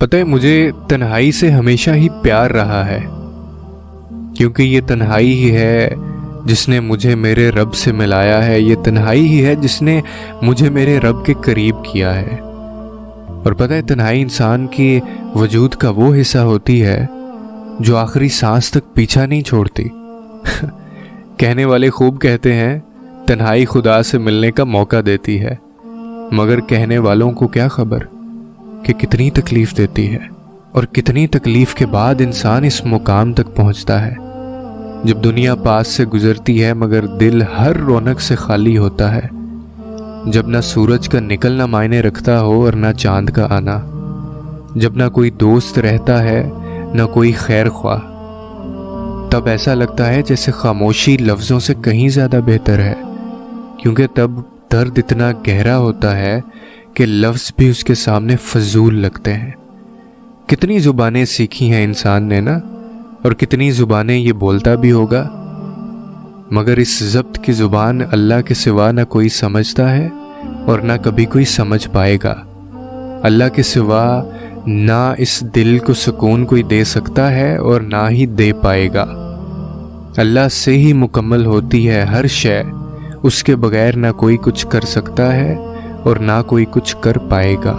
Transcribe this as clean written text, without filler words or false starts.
پتہ ہے مجھے تنہائی سے ہمیشہ ہی پیار رہا ہے، کیونکہ یہ تنہائی ہی ہے جس نے مجھے میرے رب سے ملایا ہے، یہ تنہائی ہی ہے جس نے مجھے میرے رب کے قریب کیا ہے۔ اور پتہ ہے تنہائی انسان کی وجود کا وہ حصہ ہوتی ہے جو آخری سانس تک پیچھا نہیں چھوڑتی۔ کہنے والے خوب کہتے ہیں تنہائی خدا سے ملنے کا موقع دیتی ہے، مگر کہنے والوں کو کیا خبر کہ کتنی تکلیف دیتی ہے، اور کتنی تکلیف کے بعد انسان اس مقام تک پہنچتا ہے جب دنیا پاس سے گزرتی ہے مگر دل ہر رونق سے خالی ہوتا ہے، جب نہ سورج کا نکلنا معنی رکھتا ہو اور نہ چاند کا آنا، جب نہ کوئی دوست رہتا ہے نہ کوئی خیر خواہ۔ تب ایسا لگتا ہے جیسے خاموشی لفظوں سے کہیں زیادہ بہتر ہے، کیونکہ تب درد اتنا گہرا ہوتا ہے کہ لفظ بھی اس کے سامنے فضول لگتے ہیں۔ کتنی زبانیں سیکھی ہیں انسان نے نا، اور کتنی زبانیں یہ بولتا بھی ہوگا، مگر اس ضبط کی زبان اللہ کے سوا نہ کوئی سمجھتا ہے اور نہ کبھی کوئی سمجھ پائے گا۔ اللہ کے سوا نہ اس دل کو سکون کوئی دے سکتا ہے اور نہ ہی دے پائے گا۔ اللہ سے ہی مکمل ہوتی ہے ہر شے، اس کے بغیر نہ کوئی کچھ کر سکتا ہے اور نہ کوئی کچھ کر پائے گا۔